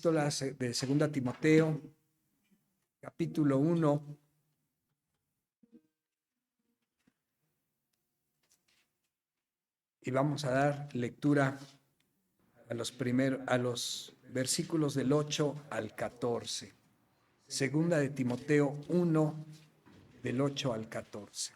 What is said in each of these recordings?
epístola de 2 Timoteo, capítulo 1. Y vamos a dar lectura a los versículos del 8 al 14. Segunda de Timoteo 1, del 8 al 14.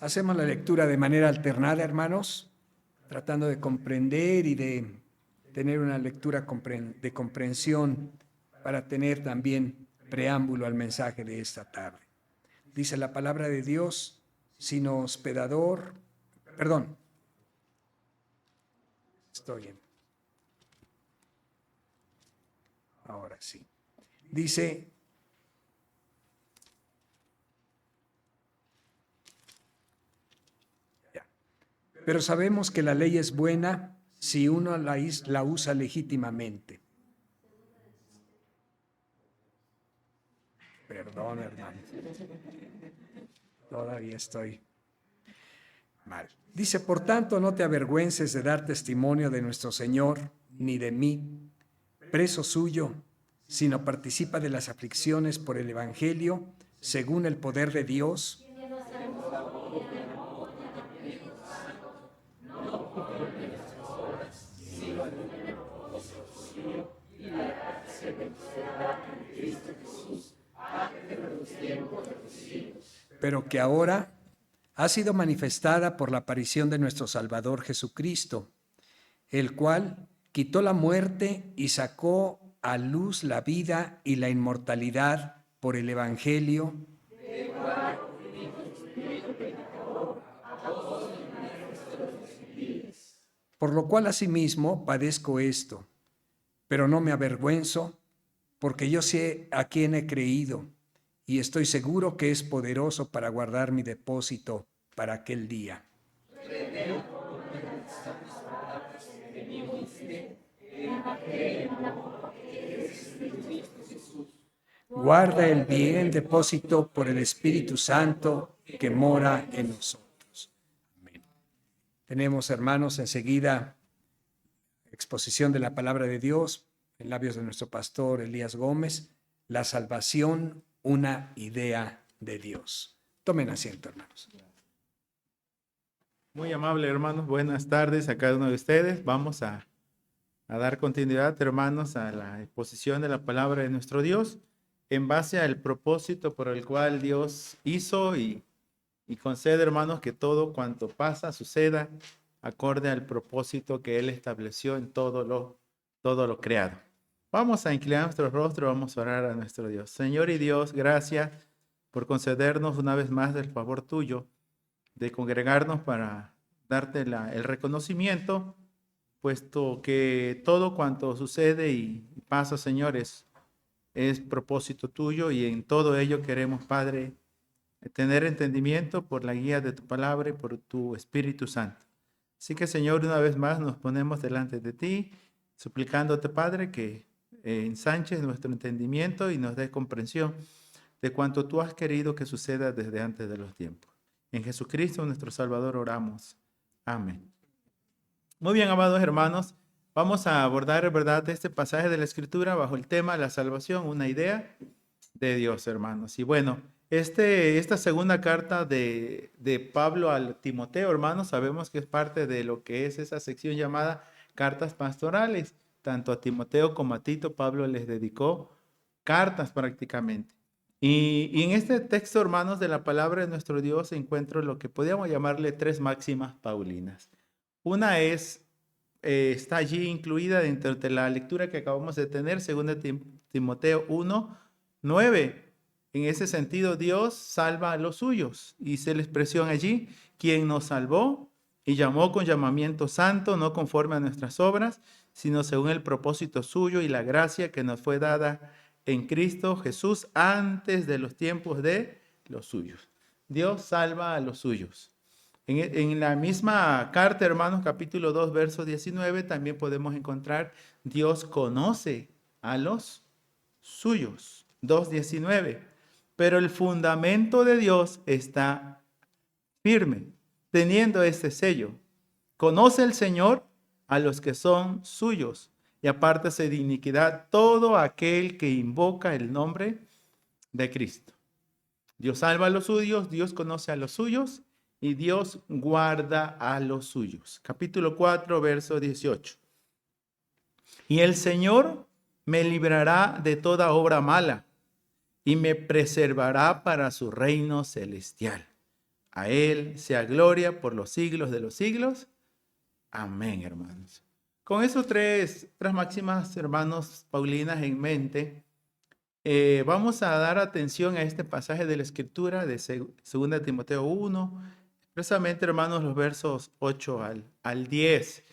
Hacemos la lectura de manera alternada, hermanos, tratando de comprender y de tener una lectura de comprensión para tener también preámbulo al mensaje de esta tarde. Dice la palabra de Dios, sino hospedador, perdón, estoy bien. Ahora sí. Dice, pero sabemos que la ley es buena si uno la usa legítimamente. Perdón, hermano. Todavía estoy mal. Dice, por tanto, no te avergüences de dar testimonio de nuestro Señor, ni de mí, preso suyo, sino participa de las aflicciones por el Evangelio, según el poder de Dios, pero que ahora ha sido manifestada por la aparición de nuestro Salvador Jesucristo, el cual quitó la muerte y sacó a luz la vida y la inmortalidad por el Evangelio, por lo cual asimismo padezco esto, pero no me avergüenzo, porque yo sé a quién he creído, y estoy seguro que es poderoso para guardar mi depósito para aquel día. Guarda el bien depósito por el Espíritu Santo que mora en nosotros. Amén. Tenemos, hermanos, enseguida exposición de la palabra de Dios en labios de nuestro pastor Elías Gómez, la salvación, una idea de Dios. Tomen asiento, hermanos. Muy amable, hermanos. Buenas tardes a cada uno de ustedes. Vamos a dar continuidad, hermanos, a la exposición de la palabra de nuestro Dios en base al propósito por el cual Dios hizo y concede, hermanos, que todo cuanto pasa suceda acorde al propósito que Él estableció en todo lo creado. Vamos a inclinar nuestro rostro, vamos a orar a nuestro Dios. Señor y Dios, gracias por concedernos una vez más el favor tuyo de congregarnos para darte el reconocimiento, puesto que todo cuanto sucede y pasa, señores, es propósito tuyo y en todo ello queremos, Padre, tener entendimiento por la guía de tu palabra y por tu Espíritu Santo. Así que, Señor, una vez más nos ponemos delante de ti, suplicándote, Padre, que ensanches nuestro entendimiento y nos des comprensión de cuanto tú has querido que suceda desde antes de los tiempos. En Jesucristo, nuestro Salvador, oramos. Amén. Muy bien, amados hermanos, vamos a abordar, ¿verdad?, este pasaje de la Escritura bajo el tema la salvación, una idea de Dios, hermanos. Y bueno, esta segunda carta de Pablo al Timoteo, hermanos, sabemos que es parte de lo que es esa sección llamada cartas pastorales. Tanto a Timoteo como a Tito, Pablo les dedicó cartas prácticamente. Y en este texto, hermanos, de la palabra de nuestro Dios encuentro lo que podríamos llamarle tres máximas paulinas. Una está allí incluida dentro de la lectura que acabamos de tener, según Timoteo 1:9. En ese sentido, Dios salva a los suyos. Dice la expresión allí, quien nos salvó y llamó con llamamiento santo, no conforme a nuestras obras, sino según el propósito suyo y la gracia que nos fue dada en Cristo Jesús antes de los tiempos de los suyos. Dios salva a los suyos. En la misma carta, hermanos, capítulo 2, verso 19, también podemos encontrar Dios conoce a los suyos. 2:19. Pero el fundamento de Dios está firme, teniendo este sello. Conoce el Señor a los que son suyos, y apártase de iniquidad todo aquel que invoca el nombre de Cristo. Dios salva a los suyos, Dios conoce a los suyos, y Dios guarda a los suyos. Capítulo 4, verso 18. Y el Señor me librará de toda obra mala y me preservará para su reino celestial. A Él sea gloria por los siglos de los siglos. Amén, hermanos. Con esos tres máximas, hermanos, paulinas en mente, vamos a dar atención a este pasaje de la Escritura de 2 Timoteo 1, expresamente, hermanos, los versos 8 al 10.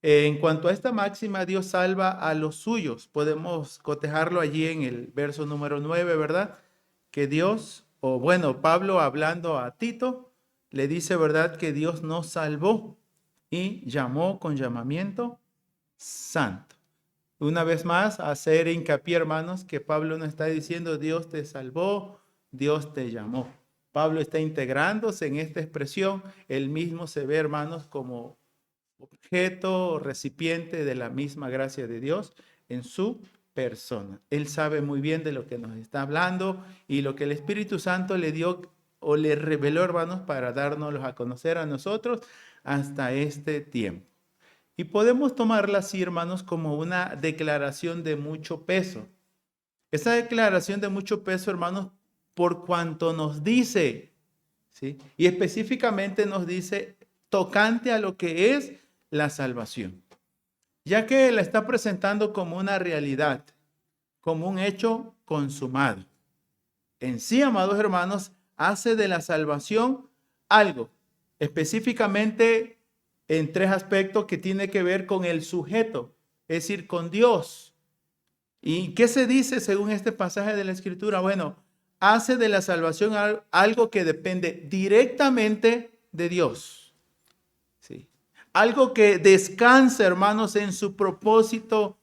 En cuanto a esta máxima, Dios salva a los suyos. Podemos cotejarlo allí en el verso número 9, ¿verdad? Que Dios, o bueno, Pablo hablando a Tito, le dice, ¿verdad? Que Dios nos salvó y llamó con llamamiento santo. Una vez más, hacer hincapié, hermanos, que Pablo no está diciendo Dios te salvó, Dios te llamó. Pablo está integrándose en esta expresión. Él mismo se ve, hermanos, como objeto, recipiente de la misma gracia de Dios en su persona. Él sabe muy bien de lo que nos está hablando y lo que el Espíritu Santo le dio o le reveló, hermanos, para dárnoslos a conocer a nosotros hasta este tiempo. Y podemos tomarla así, hermanos, como una declaración de mucho peso. Esa declaración de mucho peso, hermanos, por cuanto nos dice, ¿sí? Y específicamente nos dice tocante a lo que es la salvación, ya que la está presentando como una realidad, como un hecho consumado. En sí, amados hermanos, hace de la salvación algo, específicamente en tres aspectos que tiene que ver con el sujeto, es decir, con Dios. ¿Y qué se dice según este pasaje de la Escritura? Bueno, hace de la salvación algo que depende directamente de Dios. Sí. Algo que descansa, hermanos, en su propósito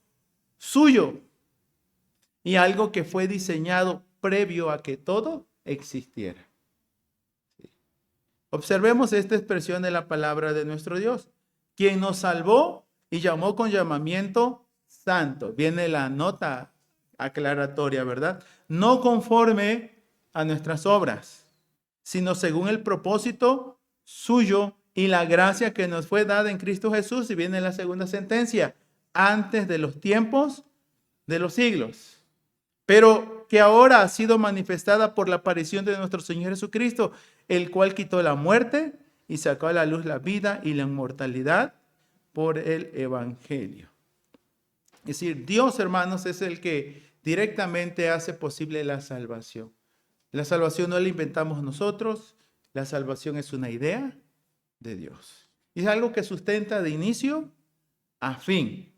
suyo. Y algo que fue diseñado previo a que todo existiera. Sí. Observemos esta expresión de la palabra de nuestro Dios. Quien nos salvó y llamó con llamamiento santo. Viene la nota aclaratoria, ¿verdad? No conforme a nuestras obras, sino según el propósito suyo y la gracia que nos fue dada en Cristo Jesús. Y viene la segunda sentencia, antes de los tiempos de los siglos, pero que ahora ha sido manifestada por la aparición de nuestro Señor Jesucristo, el cual quitó la muerte y sacó a la luz la vida y la inmortalidad por el Evangelio. Es decir, Dios, hermanos, es el que directamente hace posible la salvación. La salvación no la inventamos nosotros, la salvación es una idea de Dios. Y es algo que sustenta de inicio a fin.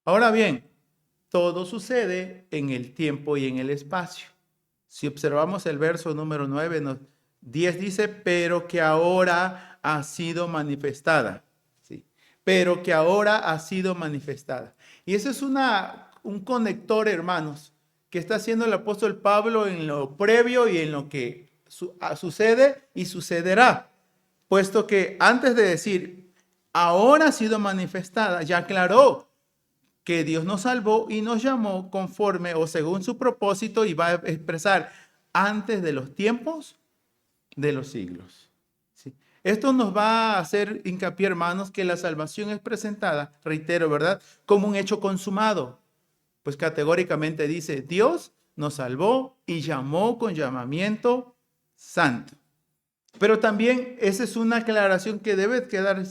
Ahora bien, todo sucede en el tiempo y en el espacio. Si observamos el verso número 9, 10 dice, pero que ahora ha sido manifestada. ¿Sí? Pero que ahora ha sido manifestada. Y ese es un conector, hermanos, que está haciendo el apóstol Pablo en lo previo y en lo que sucede y sucederá. Puesto que antes de decir, ahora ha sido manifestada, ya aclaró que Dios nos salvó y nos llamó conforme o según su propósito, y va a expresar antes de los tiempos de los siglos. ¿Sí? Esto nos va a hacer hincapié, hermanos, que la salvación es presentada, reitero, ¿verdad?, como un hecho consumado. Pues categóricamente dice, Dios nos salvó y llamó con llamamiento santo. Pero también esa es una aclaración que debe quedar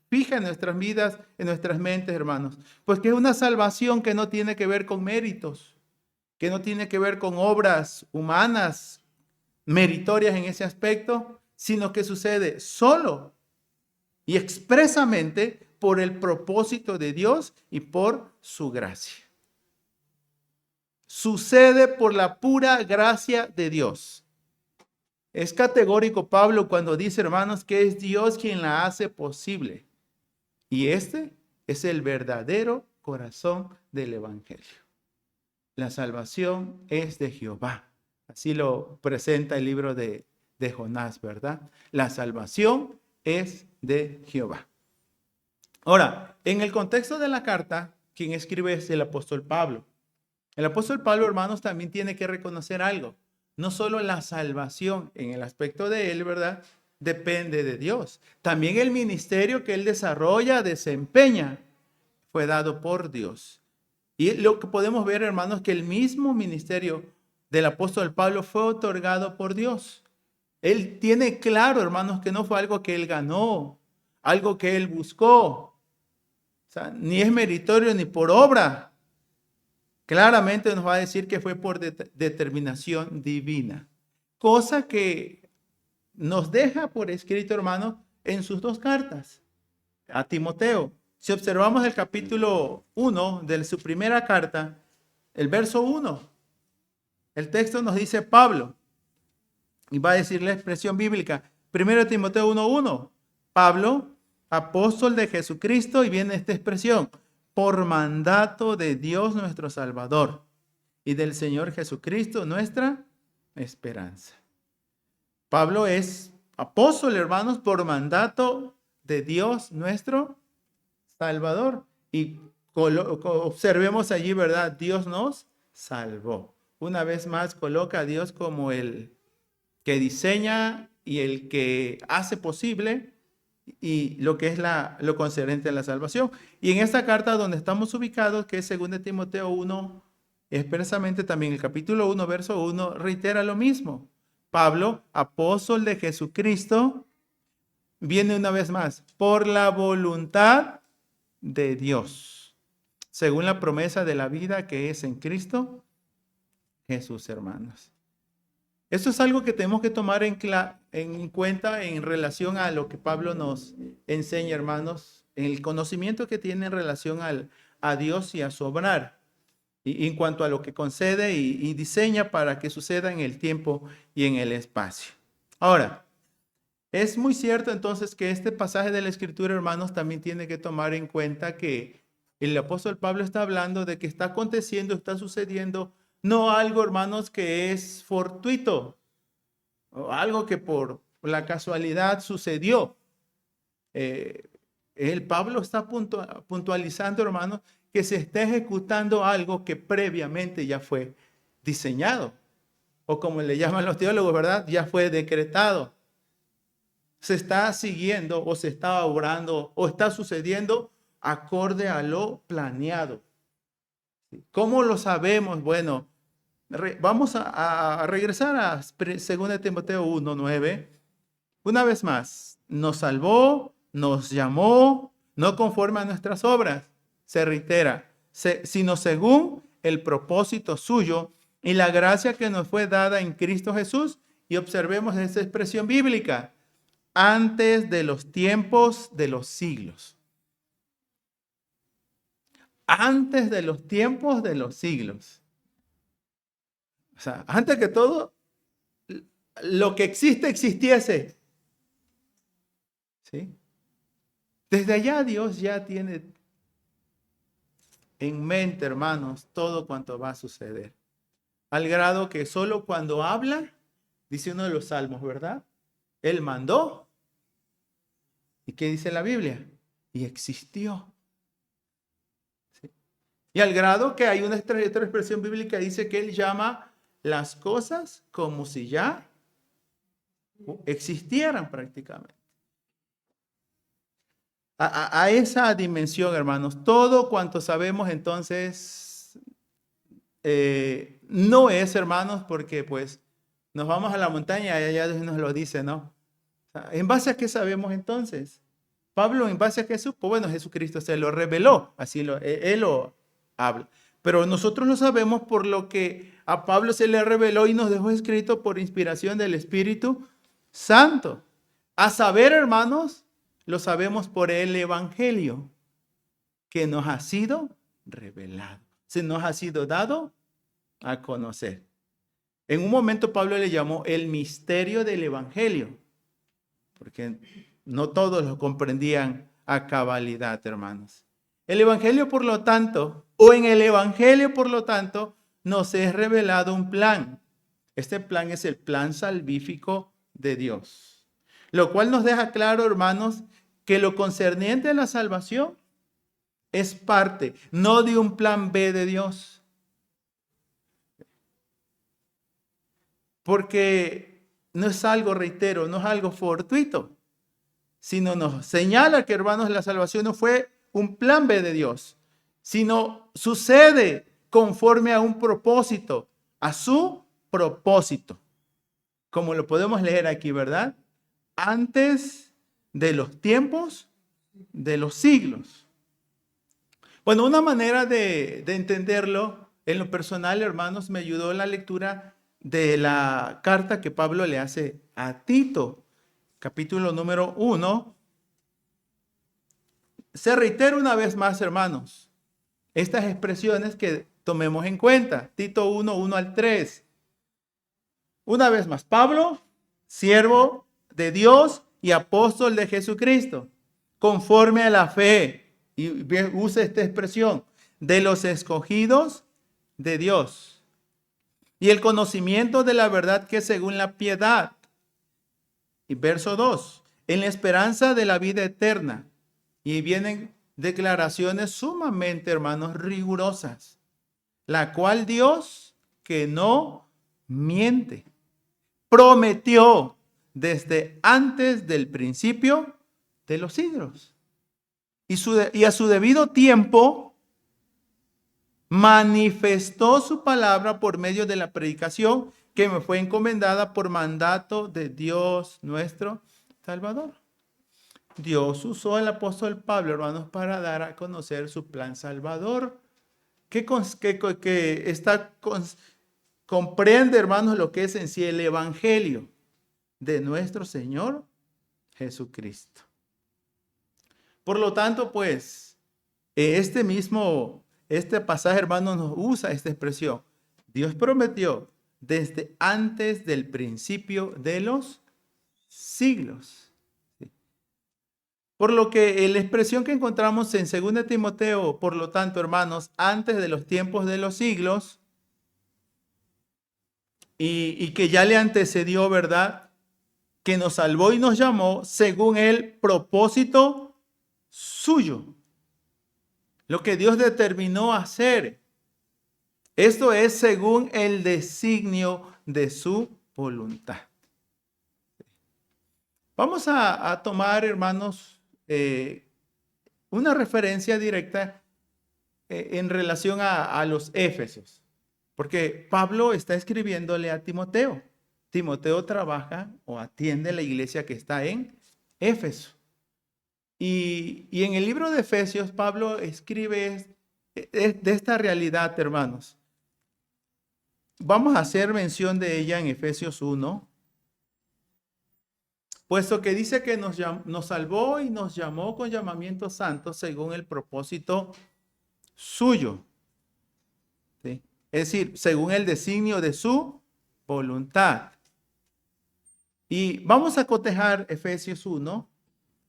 fija en nuestras vidas, en nuestras mentes, hermanos. Pues que es una salvación que no tiene que ver con méritos, que no tiene que ver con obras humanas meritorias en ese aspecto, sino que sucede solo y expresamente por el propósito de Dios y por su gracia. Sucede por la pura gracia de Dios. Es categórico Pablo cuando dice, hermanos, que es Dios quien la hace posible. Y este es el verdadero corazón del Evangelio. La salvación es de Jehová. Así lo presenta el libro de Jonás, ¿verdad? La salvación es de Jehová. Ahora, en el contexto de la carta, quien escribe es el apóstol Pablo. El apóstol Pablo, hermanos, también tiene que reconocer algo. No solo la salvación en el aspecto de él, ¿verdad? Depende de Dios. También el ministerio que él desarrolla, desempeña, fue dado por Dios. Y lo que podemos ver, hermanos, que el mismo ministerio del apóstol Pablo fue otorgado por Dios. Él tiene claro, hermanos, que no fue algo que él ganó, algo que él buscó. O sea, ni es meritorio ni por obra. Claramente nos va a decir que fue por determinación divina. Cosa que nos deja por escrito, hermanos, en sus dos cartas a Timoteo. Si observamos el capítulo 1 de su primera carta, el verso 1, el texto nos dice Pablo, y va a decir la expresión bíblica, 1 Timoteo 1:1, Pablo, apóstol de Jesucristo, y viene esta expresión, por mandato de Dios nuestro Salvador y del Señor Jesucristo, nuestra esperanza. Pablo es apóstol, hermanos, por mandato de Dios nuestro Salvador. Y observemos allí, ¿verdad? Dios nos salvó. Una vez más coloca a Dios como el que diseña y el que hace posible y lo que es lo concerniente a la salvación. Y en esta carta donde estamos ubicados, que es 2 Timoteo 1, expresamente también el capítulo 1, verso 1, reitera lo mismo. Pablo, apóstol de Jesucristo, viene una vez más, por la voluntad de Dios, según la promesa de la vida que es en Cristo Jesús, hermanos. Esto es algo que tenemos que tomar en cuenta en relación a lo que Pablo nos enseña, hermanos, en el conocimiento que tiene en relación a Dios y a su obrar, y en cuanto a lo que concede y diseña para que suceda en el tiempo y en el espacio. Ahora, es muy cierto entonces que este pasaje de la Escritura, hermanos, también tiene que tomar en cuenta que el apóstol Pablo está hablando de que está aconteciendo, está sucediendo, no algo, hermanos, que es fortuito, o algo que por la casualidad sucedió. Pablo está puntualizando, hermanos, que se está ejecutando algo que previamente ya fue diseñado, o como le llaman los teólogos, ¿verdad? Ya fue decretado. Se está siguiendo o se está obrando o está sucediendo acorde a lo planeado. ¿Cómo lo sabemos? Bueno, vamos a regresar a 2 Timoteo 1:9. Una vez más, nos salvó, nos llamó, no conforme a nuestras obras, se reitera, sino según el propósito suyo y la gracia que nos fue dada en Cristo Jesús. Y observemos esta expresión bíblica, antes de los tiempos de los siglos. Antes de los tiempos de los siglos. O sea, antes que todo, lo que existe, existiese. ¿Sí? Desde allá Dios ya tiene en mente, hermanos, todo cuanto va a suceder. Al grado que solo cuando habla, dice uno de los salmos, ¿verdad? Él mandó. ¿Y qué dice la Biblia? Y existió. ¿Sí? Y al grado que hay otra expresión bíblica que dice que Él llama las cosas como si ya existieran prácticamente. A esa dimensión, hermanos, todo cuanto sabemos entonces no es, hermanos, porque pues nos vamos a la montaña y allá Dios nos lo dice, ¿no? ¿En base a qué sabemos entonces? Pablo, ¿en base a qué supo? Bueno, Jesucristo se lo reveló, él lo habla. Pero nosotros lo sabemos por lo que a Pablo se le reveló y nos dejó escrito por inspiración del Espíritu Santo. A saber, hermanos, lo sabemos por el Evangelio que nos ha sido revelado. Se nos ha sido dado a conocer. En un momento Pablo le llamó el misterio del Evangelio, porque no todos lo comprendían a cabalidad, hermanos. El Evangelio, por lo tanto, o en el Evangelio, por lo tanto, nos es revelado un plan. Este plan es el plan salvífico de Dios, lo cual nos deja claro, hermanos, que lo concerniente a la salvación es parte, no de un plan B de Dios. Porque no es algo, reitero, no es algo fortuito, sino nos señala que, hermanos, la salvación no fue un plan B de Dios, sino sucede conforme a un propósito, a su propósito, como lo podemos leer aquí, ¿verdad? Antes de los tiempos, de los siglos. Bueno, una manera de entenderlo en lo personal, hermanos, me ayudó la lectura de la carta que Pablo le hace a Tito, capítulo número 1. Se reitera una vez más, hermanos, estas expresiones que tomemos en cuenta. Tito 1, 1 al 3. Una vez más, Pablo, siervo de Dios y apóstol de Jesucristo, conforme a la fe, y usa esta expresión, de los escogidos de Dios, y el conocimiento de la verdad que es según la piedad. Y verso 2, en la esperanza de la vida eterna. Y vienen declaraciones sumamente, hermanos, rigurosas, la cual Dios, que no miente, prometió desde antes del principio de los siglos. Y a su debido tiempo manifestó su palabra por medio de la predicación que me fue encomendada por mandato de Dios nuestro Salvador. Dios usó al apóstol Pablo, hermanos, para dar a conocer su plan salvador, que comprende, hermanos, lo que es en sí el evangelio de nuestro Señor Jesucristo. Por lo tanto, pues, este pasaje, hermanos, nos usa esta expresión. Dios prometió desde antes del principio de los siglos. Por lo que la expresión que encontramos en 2 Timoteo, por lo tanto, hermanos, antes de los tiempos de los siglos, y que ya le antecedió, ¿verdad? Que nos salvó y nos llamó según el propósito suyo. Lo que Dios determinó hacer. Esto es según el designio de su voluntad. Vamos a tomar, hermanos, una referencia directa en relación a los Éfesos. Porque Pablo está escribiéndole a Timoteo. Timoteo trabaja o atiende la iglesia que está en Éfeso. Y en el libro de Efesios, Pablo escribe de esta realidad, hermanos. Vamos a hacer mención de ella en Efesios 1. Puesto que dice que nos salvó y nos llamó con llamamiento santo según el propósito suyo. ¿Sí? Es decir, según el designio de su voluntad. Y vamos a cotejar Efesios 1,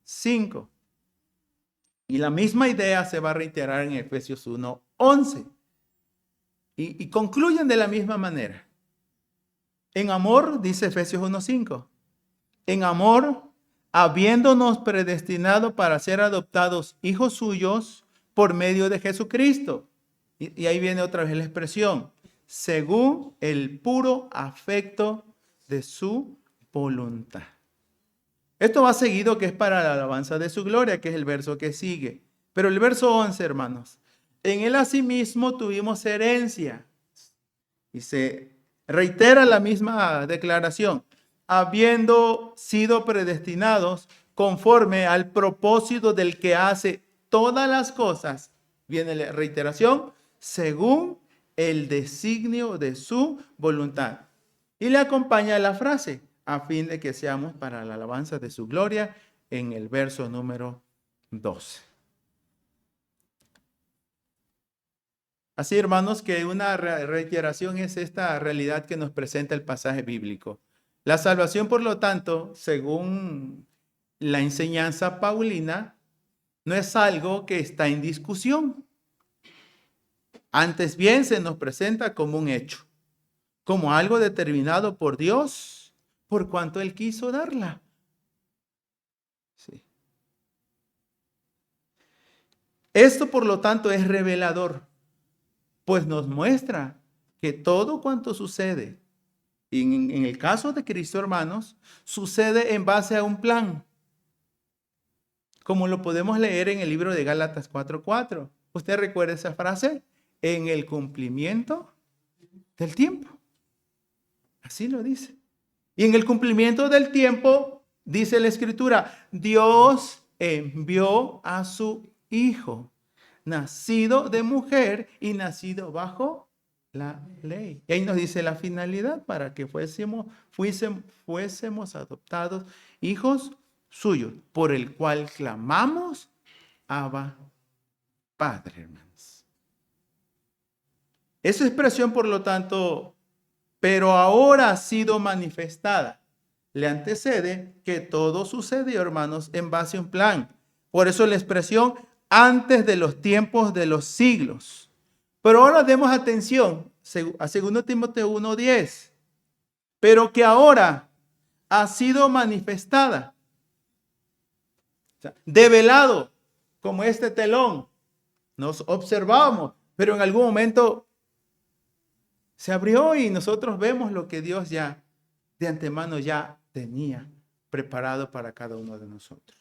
5. Y la misma idea se va a reiterar en Efesios 1, 11. Y concluyen de la misma manera. En amor, dice Efesios 1, 5. En amor, habiéndonos predestinado para ser adoptados hijos suyos por medio de Jesucristo. Y ahí viene otra vez la expresión. Según el puro afecto de su voluntad. Esto va seguido, que es para la alabanza de su gloria, que es el verso que sigue. Pero el verso 11, hermanos. En él asimismo tuvimos herencia. Y se reitera la misma declaración. Habiendo sido predestinados conforme al propósito del que hace todas las cosas. Viene la reiteración. Según el designio de su voluntad. Y le acompaña la frase, a fin de que seamos para la alabanza de su gloria, en el verso número 12. Así, hermanos, que una reiteración es esta realidad que nos presenta el pasaje bíblico. La salvación, por lo tanto, según la enseñanza paulina, no es algo que está en discusión. Antes bien se nos presenta como un hecho, como algo determinado por Dios, por cuanto Él quiso darla. Sí. Esto, por lo tanto, es revelador, pues nos muestra que todo cuanto sucede, en el caso de Cristo, hermanos, sucede en base a un plan, como lo podemos leer en el libro de Gálatas 4:4. ¿Usted recuerda esa frase? En el cumplimiento del tiempo. Así lo dice. Y en el cumplimiento del tiempo, dice la Escritura, Dios envió a su Hijo, nacido de mujer y nacido bajo la ley. Y ahí nos dice la finalidad para que fuésemos adoptados hijos suyos, por el cual clamamos, Abba, Padre, hermanos. Esa expresión, por lo tanto, pero ahora ha sido manifestada, le antecede que todo sucedió, hermanos, en base a un plan. Por eso la expresión antes de los tiempos de los siglos. Pero ahora demos atención a 2 Timoteo 1:10. Pero que ahora ha sido manifestada, o sea, develado como este telón. Nos observamos, pero en algún momento se abrió y nosotros vemos lo que Dios ya de antemano ya tenía preparado para cada uno de nosotros.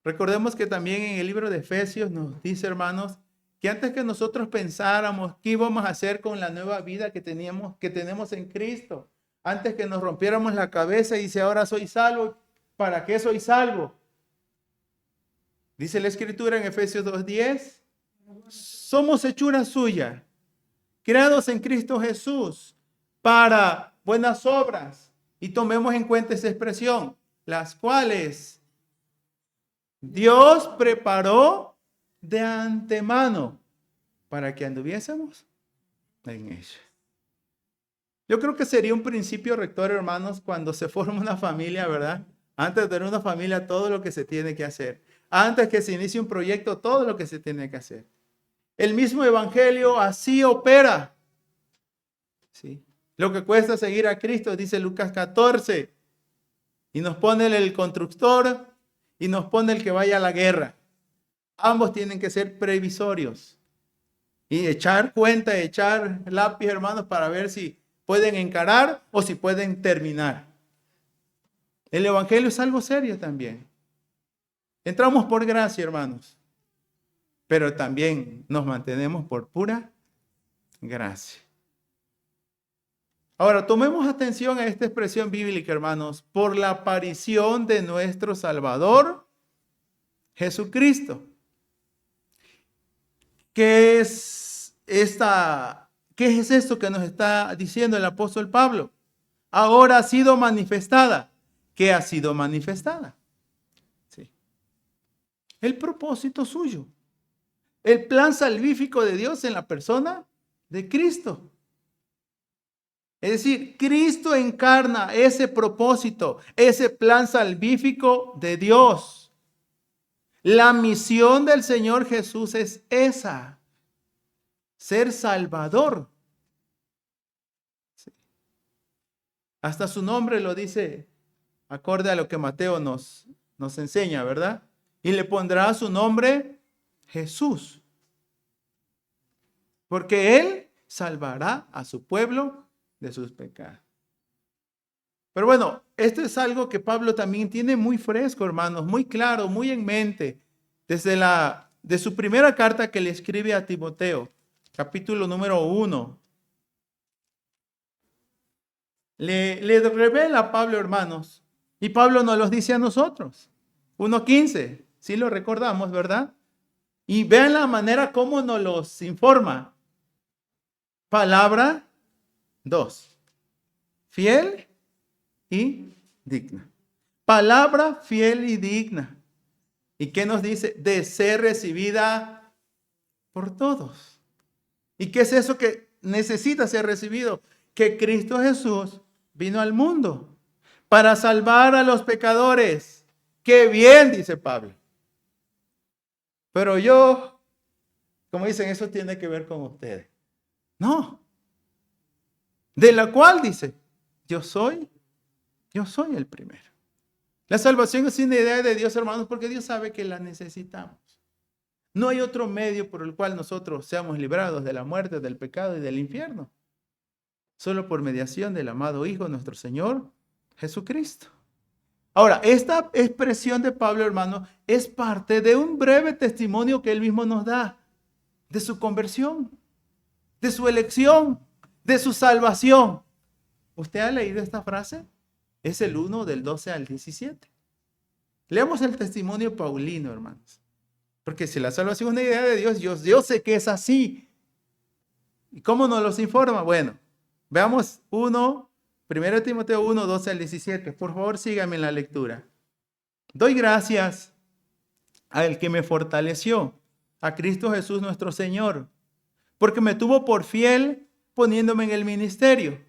Recordemos que también en el libro de Efesios nos dice, hermanos, que antes que nosotros pensáramos qué íbamos a hacer con la nueva vida que tenemos en Cristo, antes que nos rompiéramos la cabeza y dice, ahora soy salvo, ¿para qué soy salvo? Dice la Escritura en Efesios 2:10, somos hechura suya, creados en Cristo Jesús para buenas obras. Y tomemos en cuenta esa expresión, las cuales Dios preparó de antemano para que anduviésemos en ella. Yo creo que sería un principio rector, hermanos, cuando se forma una familia, ¿verdad? Antes de tener una familia, todo lo que se tiene que hacer. Antes que se inicie un proyecto, todo lo que se tiene que hacer. El mismo evangelio así opera. ¿Sí? Lo que cuesta seguir a Cristo, dice Lucas 14. Y nos pone el constructor y nos pone el que vaya a la guerra. Ambos tienen que ser previsorios. Y echar cuenta, echar lápiz, hermanos, para ver si pueden encarar o si pueden terminar. El evangelio es algo serio también. Entramos por gracia, hermanos. Pero también nos mantenemos por pura gracia. Ahora, tomemos atención a esta expresión bíblica, hermanos, por la aparición de nuestro Salvador, Jesucristo. ¿Qué es esto que nos está diciendo el apóstol Pablo? Ahora ha sido manifestada. ¿Qué ha sido manifestada? Sí. El propósito suyo. El plan salvífico de Dios en la persona de Cristo. Es decir, Cristo encarna ese propósito, ese plan salvífico de Dios. La misión del Señor Jesús es esa, ser Salvador. Sí. Hasta su nombre lo dice, acorde a lo que Mateo nos enseña, ¿verdad? Y le pondrá su nombre Jesús, porque Él salvará a su pueblo de sus pecados. Pero bueno, esto es algo que Pablo también tiene muy fresco, hermanos, muy claro, muy en mente, de su primera carta que le escribe a Timoteo, capítulo número 1. Le revela a Pablo, hermanos, y Pablo nos los dice a nosotros. 1:15, sí lo recordamos, ¿verdad? Y vean la manera como nos los informa. Palabra 2. Fiel y digna. Palabra fiel y digna. ¿Y qué nos dice? De ser recibida por todos. ¿Y qué es eso que necesita ser recibido? Que Cristo Jesús vino al mundo para salvar a los pecadores. ¡Qué bien!, dice Pablo. Pero yo Como dicen, eso tiene que ver con ustedes. No. De la cual dice, yo soy el primero. La salvación es una idea de Dios, hermanos, porque Dios sabe que la necesitamos. No hay otro medio por el cual nosotros seamos librados de la muerte, del pecado y del infierno. Solo por mediación del amado Hijo, nuestro Señor Jesucristo. Ahora, esta expresión de Pablo, hermano, es parte de un breve testimonio que él mismo nos da de su conversión, de su elección, de su salvación. ¿Usted ha leído esta frase? Es el 1 del 12 al 17. Leamos el testimonio paulino, hermanos. Porque si la salvación es una idea de Dios, yo sé que es así. ¿Y cómo nos los informa? Bueno, veamos 1 Timoteo 1, 12 al 17. Por favor, síganme en la lectura. Doy gracias al que me fortaleció, a Cristo Jesús nuestro Señor, porque me tuvo por fiel poniéndome en el ministerio.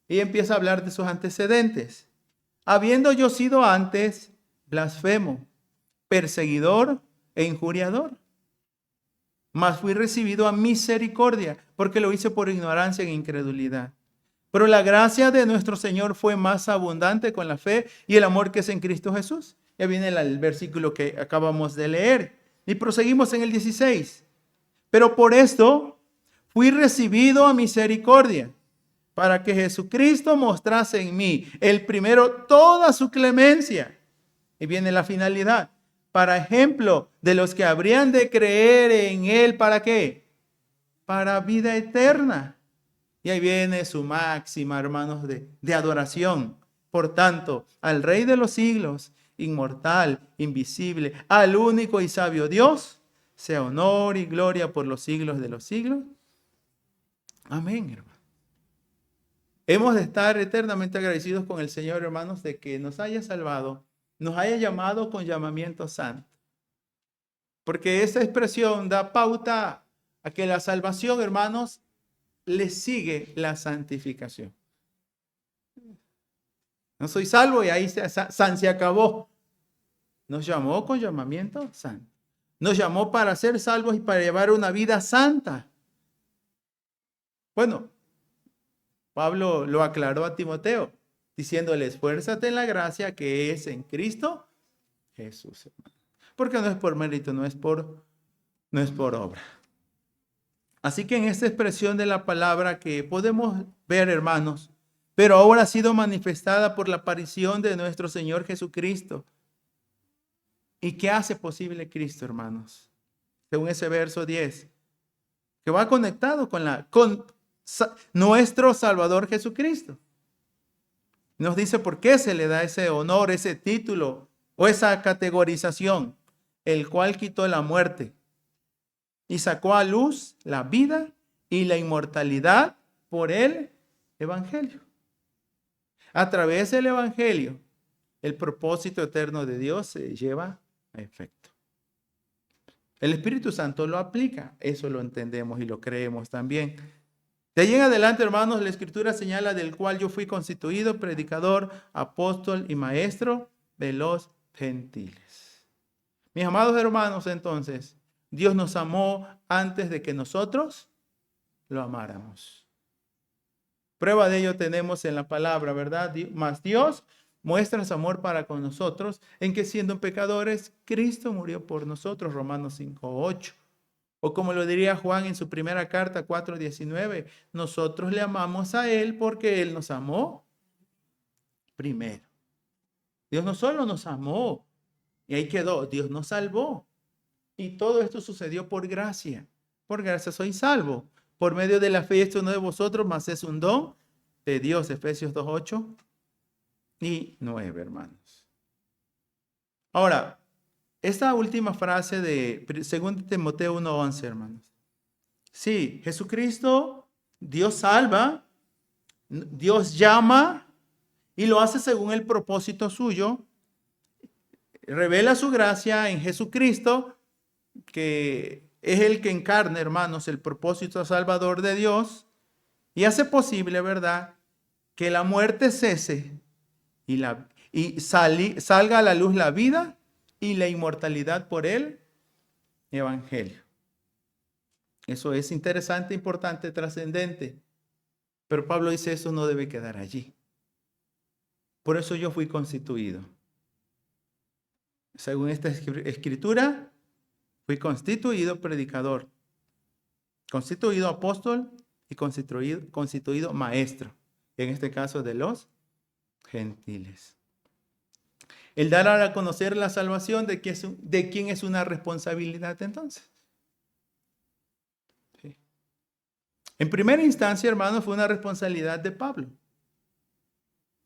Y empieza a hablar de sus antecedentes. Habiendo yo sido antes blasfemo, perseguidor e injuriador, mas fui recibido a misericordia, porque lo hice por ignorancia e incredulidad. Pero la gracia de nuestro Señor fue más abundante con la fe y el amor que es en Cristo Jesús. Ya viene el versículo que acabamos de leer. Y proseguimos en el 16. Pero por esto fui recibido a misericordia, para que Jesucristo mostrase en mí, el primero, toda su clemencia. Y viene la finalidad. Para ejemplo de los que habrían de creer en Él, ¿para qué? Para vida eterna. Y ahí viene su máxima, hermanos, de adoración. Por tanto, al Rey de los siglos, inmortal, invisible, al único y sabio Dios, sea honor y gloria por los siglos de los siglos. Amén, hermano. Hemos de estar eternamente agradecidos con el Señor, hermanos, de que nos haya salvado, nos haya llamado con llamamiento santo. Porque esa expresión da pauta a que la salvación, hermanos, le sigue la santificación. No soy salvo y ahí se acabó. Nos llamó con llamamiento santo. Nos llamó para ser salvos y para llevar una vida santa. Bueno, Pablo lo aclaró a Timoteo, diciéndole, esfuérzate en la gracia que es en Cristo Jesús. Porque no es por mérito, no es por obra. Así que en esta expresión de la palabra que podemos ver, hermanos, pero ahora ha sido manifestada por la aparición de nuestro Señor Jesucristo. ¿Y qué hace posible Cristo, hermanos? Según ese verso 10, que va conectado con nuestro Salvador Jesucristo. Nos dice por qué se le da ese honor, ese título o esa categorización, el cual quitó la muerte y sacó a luz la vida y la inmortalidad por el Evangelio. A través del Evangelio, el propósito eterno de Dios se lleva a efecto. El Espíritu Santo lo aplica, eso lo entendemos y lo creemos también. De ahí en adelante, hermanos, la Escritura señala del cual yo fui constituido predicador, apóstol y maestro de los gentiles. Mis amados hermanos, entonces, Dios nos amó antes de que nosotros lo amáramos. Prueba de ello tenemos en la palabra, ¿verdad? Mas Dios muestra su amor para con nosotros en que siendo pecadores, Cristo murió por nosotros, Romanos 5:8. O como lo diría Juan en su primera carta 4:19, nosotros le amamos a Él porque Él nos amó primero. Dios no solo nos amó, y ahí quedó, Dios nos salvó. Y todo esto sucedió por gracia. Por gracia soy salvo. Por medio de la fe, esto no de vosotros, mas es un don de Dios. Efesios 2:8 y 9, hermanos. Ahora, esta última frase de 2 Timoteo 1:11, hermanos. Sí, Jesucristo, Dios salva, Dios llama y lo hace según el propósito suyo. Revela su gracia en Jesucristo, que es el que encarna, hermanos, el propósito salvador de Dios y hace posible, ¿verdad?, que la muerte cese y salga a la luz la vida y la inmortalidad por el Evangelio. Eso es interesante, importante, trascendente. Pero Pablo dice, eso no debe quedar allí. Por eso yo fui constituido. Según esta escritura, fui constituido predicador, constituido apóstol y constituido maestro. En este caso de los gentiles. El dar a conocer la salvación de quién es una responsabilidad entonces. Sí. En primera instancia, hermanos, fue una responsabilidad de Pablo.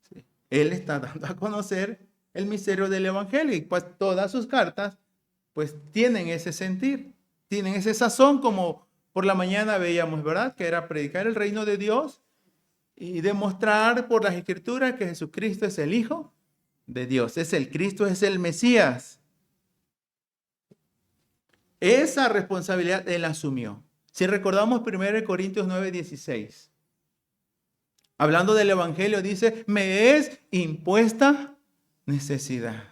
Sí. Él está dando a conocer el misterio del evangelio y pues todas sus cartas pues tienen ese sentir, tienen ese sazón, como por la mañana veíamos, ¿verdad? Que era predicar el reino de Dios y demostrar por las escrituras que Jesucristo es el Hijo de Dios, es el Cristo, es el Mesías. Esa responsabilidad él asumió. Si recordamos 1 Corintios 9:16, hablando del evangelio, dice, me es impuesta necesidad.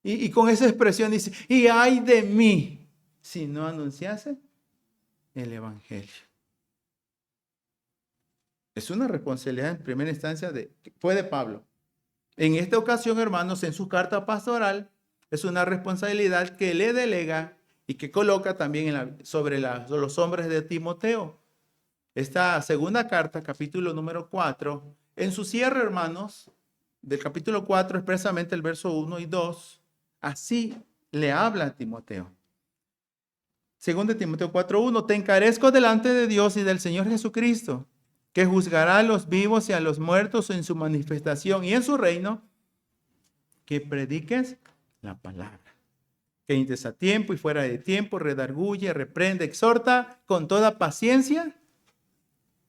Y con esa expresión dice, y ay de mí si no anunciase el evangelio. Es una responsabilidad en primera instancia fue de Pablo. En esta ocasión, hermanos, en su carta pastoral, es una responsabilidad que le delega y que coloca también sobre los hombres de Timoteo. Esta segunda carta, capítulo número 4, en su cierre, hermanos, del capítulo 4, expresamente el verso 1 y 2, así le habla a Timoteo. Según de Timoteo 4:1, te encarezco delante de Dios y del Señor Jesucristo, que juzgará a los vivos y a los muertos en su manifestación y en su reino, que prediques la palabra. Que intes a tiempo y fuera de tiempo, redarguye, reprende, exhorta con toda paciencia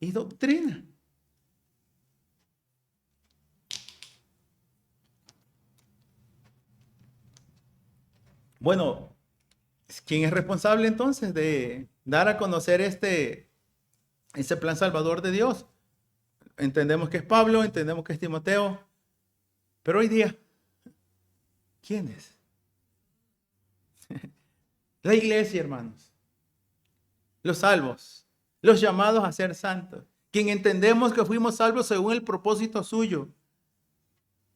y doctrina. Bueno, ¿quién es responsable entonces de dar a conocer ese plan salvador de Dios? Entendemos que es Pablo, entendemos que es Timoteo, pero hoy día, ¿quién es? La iglesia, hermanos. Los salvos, los llamados a ser santos, quien entendemos que fuimos salvos según el propósito suyo.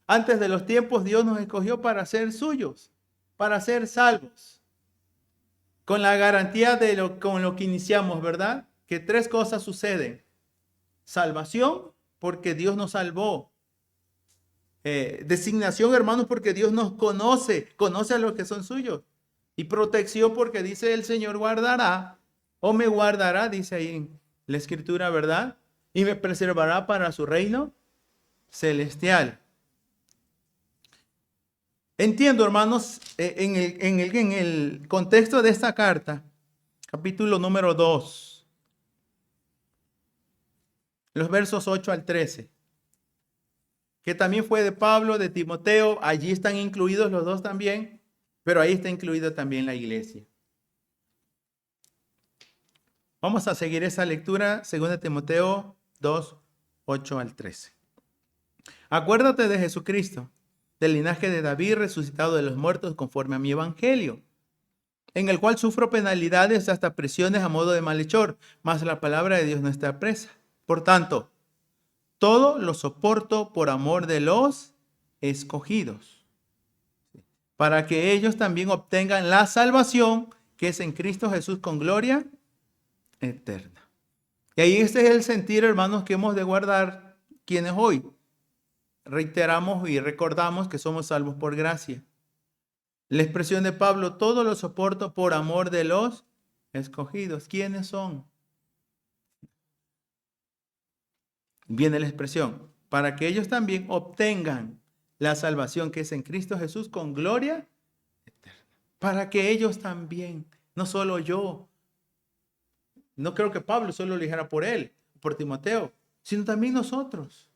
Antes de los tiempos, Dios nos escogió para ser suyos, para ser salvos. Con la garantía con lo que iniciamos, ¿verdad? Que tres cosas suceden. Salvación, porque Dios nos salvó. Designación, hermanos, porque Dios nos conoce a los que son suyos. Y protección, porque dice el Señor guardará, o me guardará, dice ahí en la escritura, ¿verdad? Y me preservará para su reino celestial. Entiendo, hermanos, en el contexto de esta carta, capítulo número 2, los versos 8 al 13, que también fue de Pablo, de Timoteo, allí están incluidos los dos también, pero ahí está incluida también la iglesia. Vamos a seguir esa lectura, 2 Timoteo 2, 8 al 13. Acuérdate de Jesucristo, del linaje de David, resucitado de los muertos conforme a mi evangelio, en el cual sufro penalidades hasta prisiones a modo de malhechor, mas la palabra de Dios no está presa. Por tanto, todo lo soporto por amor de los escogidos, para que ellos también obtengan la salvación que es en Cristo Jesús con gloria eterna. Y ahí este es el sentir, hermanos, que hemos de guardar quienes hoy reiteramos y recordamos que somos salvos por gracia. La expresión de Pablo, todo lo soporto por amor de los escogidos. ¿Quiénes son? Viene la expresión, para que ellos también obtengan la salvación que es en Cristo Jesús con gloria eterna. Para que ellos también, no solo yo. No creo que Pablo solo lo dijera por él, por Timoteo, sino también nosotros.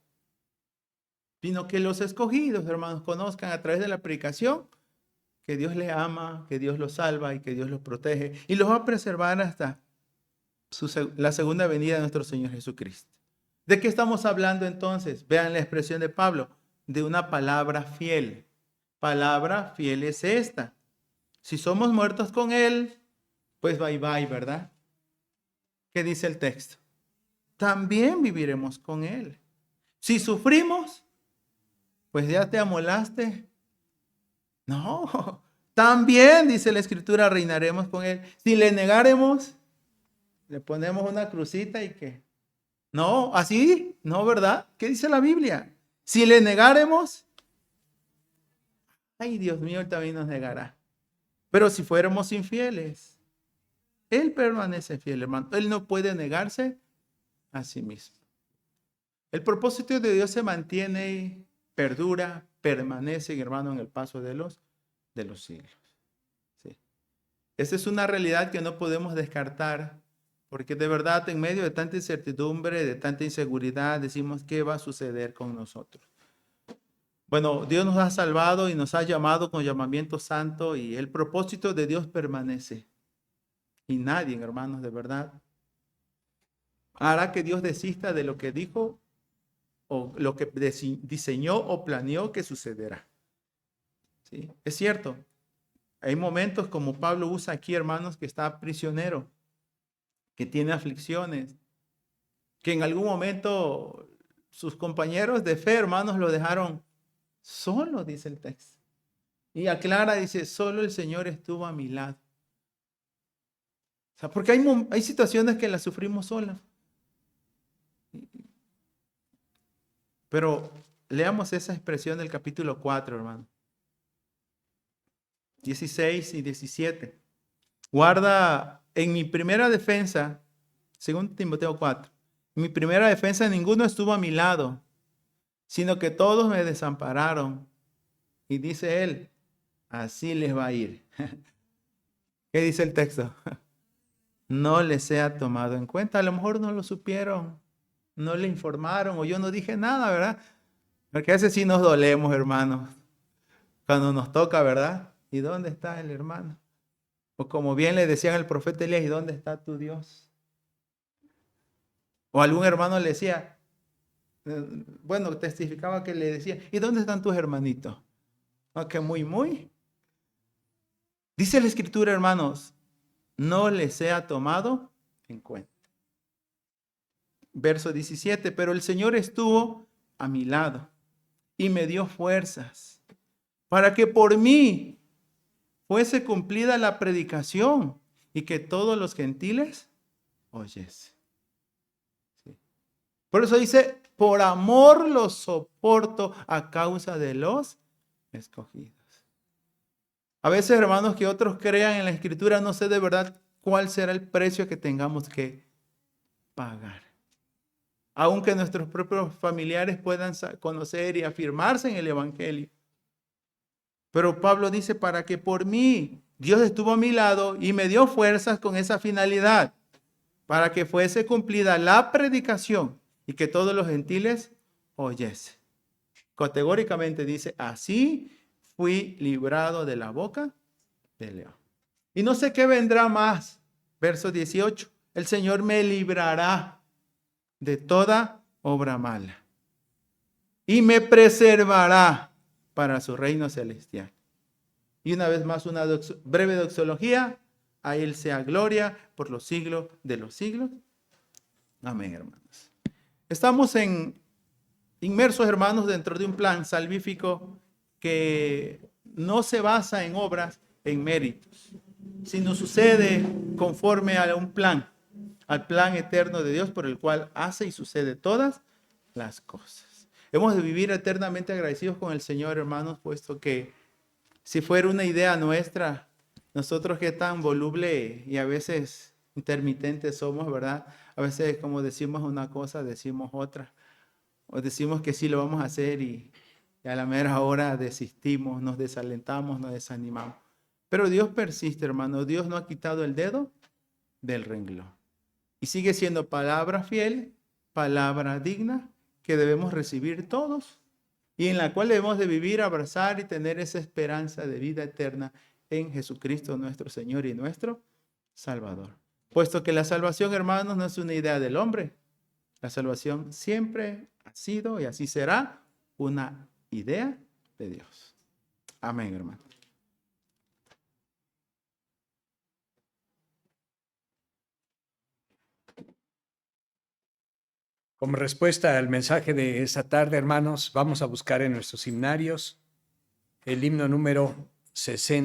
Sino que los escogidos, hermanos, conozcan a través de la predicación que Dios les ama, que Dios los salva y que Dios los protege y los va a preservar hasta la segunda venida de nuestro Señor Jesucristo. ¿De qué estamos hablando entonces? Vean la expresión de Pablo, de una palabra fiel. Palabra fiel es esta. Si somos muertos con Él, pues bye bye, ¿verdad? ¿qué dice el texto? También viviremos con Él. Si sufrimos, pues ya te amolaste. No, también dice la Escritura, reinaremos con Él. Si le negaremos, le ponemos una crucita y qué. No, así, no, ¿verdad? ¿Qué dice la Biblia? Si le negaremos, ay, Dios mío, Él también nos negará. Pero si fuéramos infieles, Él permanece fiel, hermano. Él no puede negarse a sí mismo. El propósito de Dios se mantiene, perdura, permanece, hermano, en el paso de los siglos. Sí. Esa es una realidad que no podemos descartar, porque de verdad, en medio de tanta incertidumbre, de tanta inseguridad, decimos, ¿qué va a suceder con nosotros? Bueno, Dios nos ha salvado y nos ha llamado con llamamiento santo, y el propósito de Dios permanece. Y nadie, hermanos, de verdad, hará que Dios desista de lo que dijo o lo que diseñó o planeó que sucederá. ¿Sí? Es cierto, hay momentos como Pablo usa aquí, hermanos, que está prisionero, que tiene aflicciones, que en algún momento sus compañeros de fe, hermanos, lo dejaron solo, dice el texto. Y aclara, dice, solo el Señor estuvo a mi lado. O sea, porque hay situaciones que las sufrimos solas. Pero leamos esa expresión del capítulo 4, hermano. 16 y 17. Guarda en mi primera defensa, según Timoteo 4, en mi primera defensa ninguno estuvo a mi lado, sino que todos me desampararon. Y dice él, así les va a ir. ¿Qué dice el texto? No les sea tomado en cuenta. A lo mejor no lo supieron, no le informaron o yo no dije nada, ¿verdad? Porque a veces sí nos dolemos, hermanos, cuando nos toca, ¿verdad? ¿Y dónde está el hermano? O como bien le decían al profeta Elías, ¿y dónde está tu Dios? O algún hermano le decía, bueno, testificaba que le decía, ¿y dónde están tus hermanitos? ¿No? Que muy. Dice la Escritura, hermanos, no les sea tomado en cuenta. Verso 17, pero el Señor estuvo a mi lado y me dio fuerzas para que por mí fuese cumplida la predicación y que todos los gentiles oyesen. Sí. Por eso dice, por amor los soporto a causa de los escogidos. A veces, hermanos, que otros crean en la Escritura, no sé de verdad cuál será el precio que tengamos que pagar. Aunque nuestros propios familiares puedan conocer y afirmarse en el Evangelio. Pero Pablo dice, para que por mí, Dios estuvo a mi lado y me dio fuerzas con esa finalidad, para que fuese cumplida la predicación y que todos los gentiles oyesen. Categóricamente dice, así fui librado de la boca del león. Y no sé qué vendrá más. Verso 18, el Señor me librará de toda obra mala y me preservará para su reino celestial. Y una vez más, una breve doxología. A Él sea gloria por los siglos de los siglos. Amén, hermanos. Estamos inmersos, hermanos, dentro de un plan salvífico que no se basa en obras, en méritos, sino sucede conforme a un plan, al plan eterno de Dios por el cual hace y sucede todas las cosas. Hemos de vivir eternamente agradecidos con el Señor, hermanos, puesto que si fuera una idea nuestra, nosotros que tan voluble y a veces intermitentes somos, ¿verdad? A veces como decimos una cosa, decimos otra. O decimos que sí lo vamos a hacer y a la mera hora desistimos, nos desalentamos, nos desanimamos. Pero Dios persiste, hermano. Dios no ha quitado el dedo del renglón. Y sigue siendo palabra fiel, palabra digna, que debemos recibir todos y en la cual debemos de vivir, abrazar y tener esa esperanza de vida eterna en Jesucristo nuestro Señor y nuestro Salvador. Puesto que la salvación, hermanos, no es una idea del hombre. La salvación siempre ha sido y así será una idea de Dios. Amén, hermano. Como respuesta al mensaje de esta tarde, hermanos, vamos a buscar en nuestros himnarios el himno número 60.